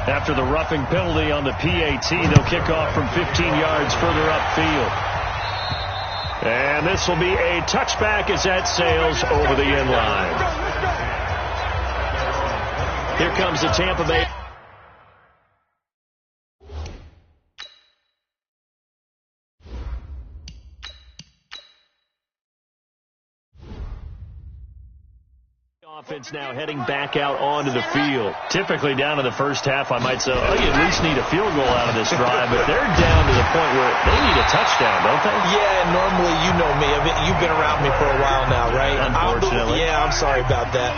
After the roughing penalty on the PAT, they'll kick off from 15 yards further upfield. And this will be a touchback as that sails over the end line. Here comes the Tampa Bay. Offense now heading back out onto the field. Typically down to the first half, I might say, oh, you at least need a field goal out of this drive, but they're down to the point where they need a touchdown, don't they? Yeah, normally, you know me. You've been around me for a while now, right? Unfortunately. I'm sorry about that.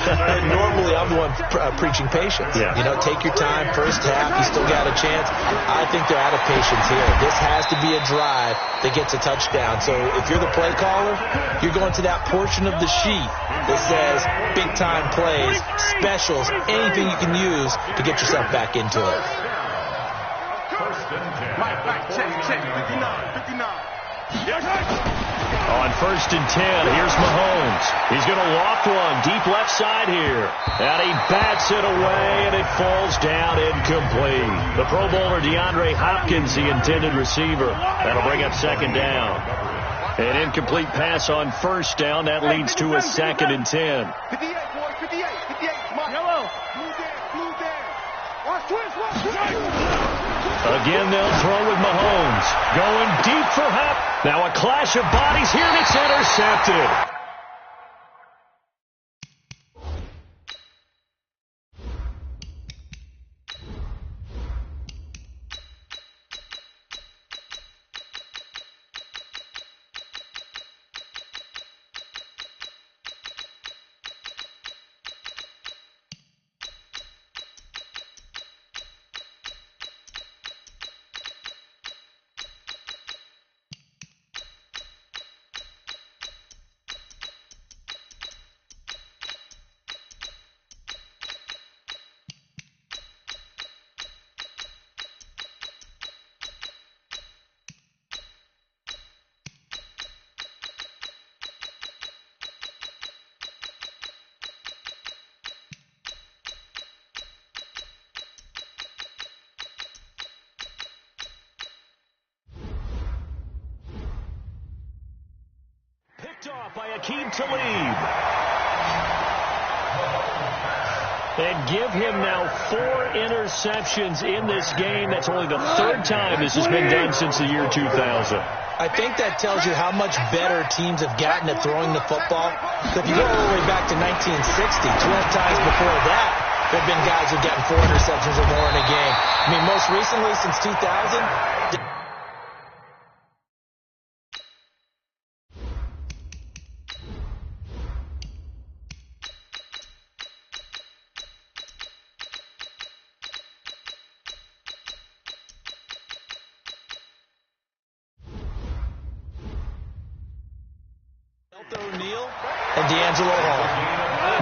Normally, I'm the one preaching patience. Yeah. You know, take your time. First half, you still got a chance. I think they're out of patience here. This has to be a drive that gets a touchdown. So if you're the play caller, you're going to that portion of the sheet that says big-time plays, specials, anything you can use to get yourself back into it. On 1st and 10, here's Mahomes. He's going to loft one deep left side here. And he bats it away, and it falls down incomplete. The Pro Bowler DeAndre Hopkins, the intended receiver. That'll bring up 2nd down. An incomplete pass on 1st down. That leads to a 2nd and 10. 58, boy, 58, 58. Yellow. Blue there. Watch twist. Again, they'll throw with Mahomes. Going deep for Hop. Now a clash of bodies here, and it's intercepted. Off by Akeem Talib. And give him now 4 interceptions in this game. That's only the 3rd time this has been done since the year 2000. I think that tells you how much better teams have gotten at throwing the football. If you go all the way back to 1960, 12 times before that, there have been guys who've gotten 4 interceptions or more in a game. I mean, most recently, since 2000...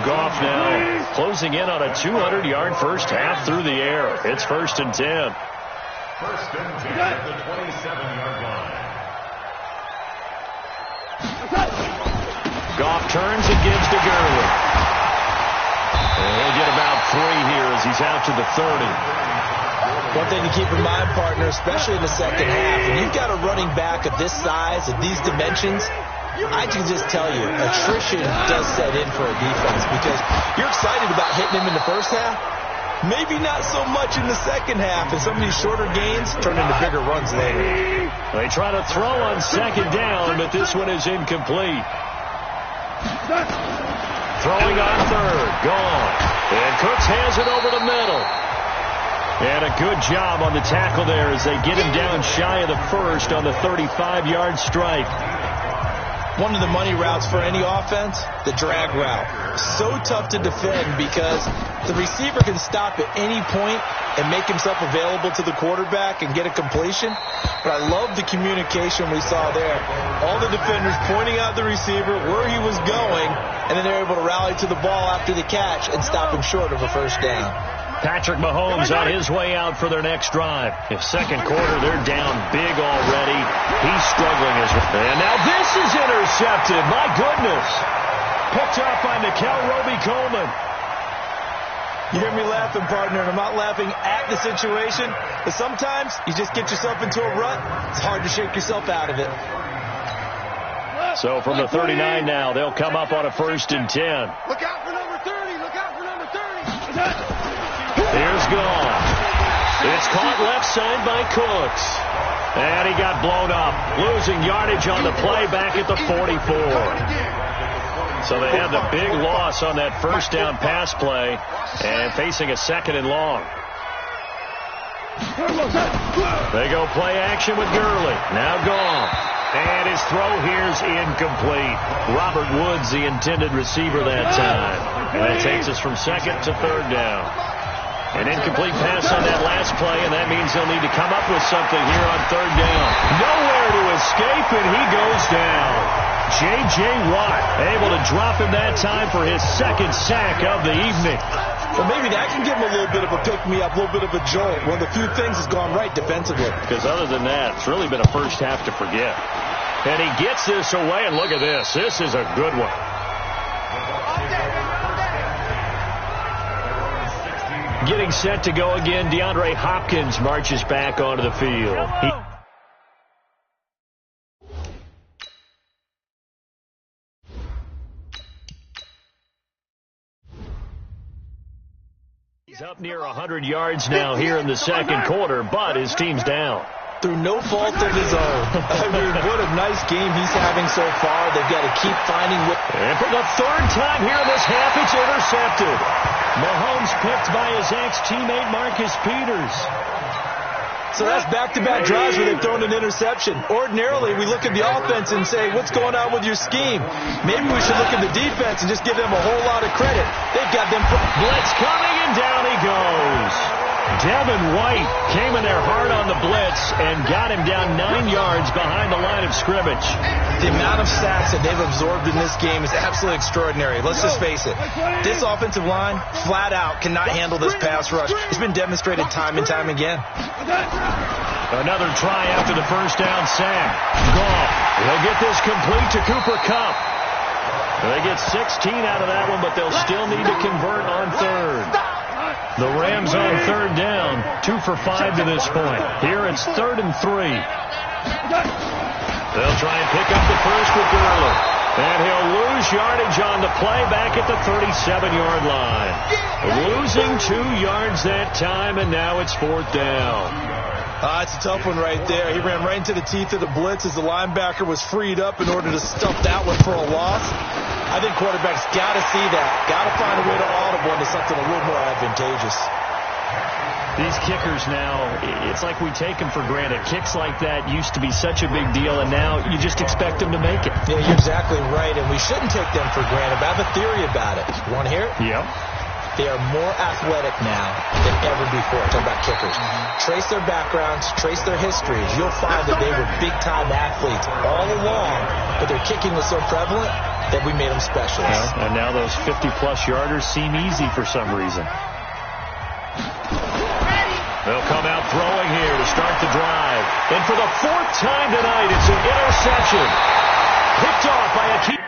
Goff now closing in on a 200-yard first half through the air. It's 1st and 10. 1st and 10 at the 27-yard line. Goff turns and gives to Gurley. And he'll get about 3 here as he's out to the 30. One thing to keep in mind, partner, especially in the second half, when you've got a running back of this size, of these dimensions, I can just tell you, attrition does set in for a defense because you're excited about hitting him in the first half. Maybe not so much in the second half, and some of these shorter gains turn into bigger runs later. They try to throw on 2nd down, but this one is incomplete. Throwing on 3rd, gone. And Cooks has it over the middle. And a good job on the tackle there as they get him down shy of the 1st on the 35-yard strike. One of the money routes for any offense, the drag route. So tough to defend because the receiver can stop at any point and make himself available to the quarterback and get a completion. But I love the communication we saw there. All the defenders pointing out the receiver, where he was going, and then they're able to rally to the ball after the catch and stop him short of a first down. Patrick Mahomes on his way out for their next drive. In 2nd quarter, they're down big already. He's struggling as well. And now this is intercepted. My goodness. Picked up by Nickel Roby-Coleman. You hear me laughing, partner, and I'm not laughing at the situation, but sometimes you just get yourself into a rut. It's hard to shake yourself out of it. So from the 39 now, they'll come up on a 1st and 10. Look out for number 30. Look out for number 30. Here's gone. It's caught left side by Cooks. And he got blown up, losing yardage on the play back at the 44. So they had the big loss on that 1st down pass play and facing a 2nd and long. They go play action with Gurley. Now gone. And his throw here's incomplete. Robert Woods, the intended receiver that time. And that takes us from 2nd to 3rd down. An incomplete pass on that last play, and that means they'll need to come up with something here on 3rd down. Nowhere to escape, and he goes down. J.J. Watt able to drop him that time for his 2nd sack of the evening. Well, maybe that can give him a little bit of a pick-me-up, a little bit of a jolt. One of the few things has gone right defensively. Because other than that, it's really been a first half to forget. And he gets this away, and look at this. This is a good one. Getting set to go again, DeAndre Hopkins marches back onto the field. He's up near 100 yards now here in the 2nd quarter, but his team's down. Through no fault of his own. I mean, what a nice game he's having so far. They've got to keep finding what... And for the 3rd time here in this half, it's intercepted. Mahomes picked by his ex-teammate Marcus Peters. So that's back-to-back drives where they've thrown an interception. Ordinarily, we look at the offense and say, what's going on with your scheme? Maybe we should look at the defense and just give them a whole lot of credit. They've got them... Blitz coming, and down he goes. Devin White came in there hard on the blitz and got him down 9 yards behind the line of scrimmage. The amount of sacks that they've absorbed in this game is absolutely extraordinary. Let's just face it. This offensive line, flat out, cannot handle this pass rush. It's been demonstrated time and time again. Another try after the 1st down sack. Gone. They'll get this complete to Cooper Kupp. They get 16 out of that one, but they'll still need to convert on 3rd. The Rams on 3rd down, 2 for 5 to this point. Here it's 3rd and 3. They'll try and pick up the first with Gurley. And he'll lose yardage on the play back at the 37-yard line. Losing 2 yards that time, and now it's 4th down. It's a tough one right there. He ran right into the teeth of the blitz as the linebacker was freed up in order to stuff that one for a loss. I think quarterbacks got to see that. Got to find a way to audible into something a little more advantageous. These kickers now, it's like we take them for granted. Kicks like that used to be such a big deal, and now you just expect them to make it. Yeah, you're exactly right, and we shouldn't take them for granted. But I have a theory about it. You want to hear it? Yep. They are more athletic now than ever before. Talking about kickers. Trace their backgrounds, trace their histories. You'll find that they were big-time athletes all along, but their kicking was so prevalent that we made them specialists. Yeah, and now those 50-plus yarders seem easy for some reason. They'll come out throwing here to start the drive. And for the 4th time tonight, it's an interception. Picked off by a key.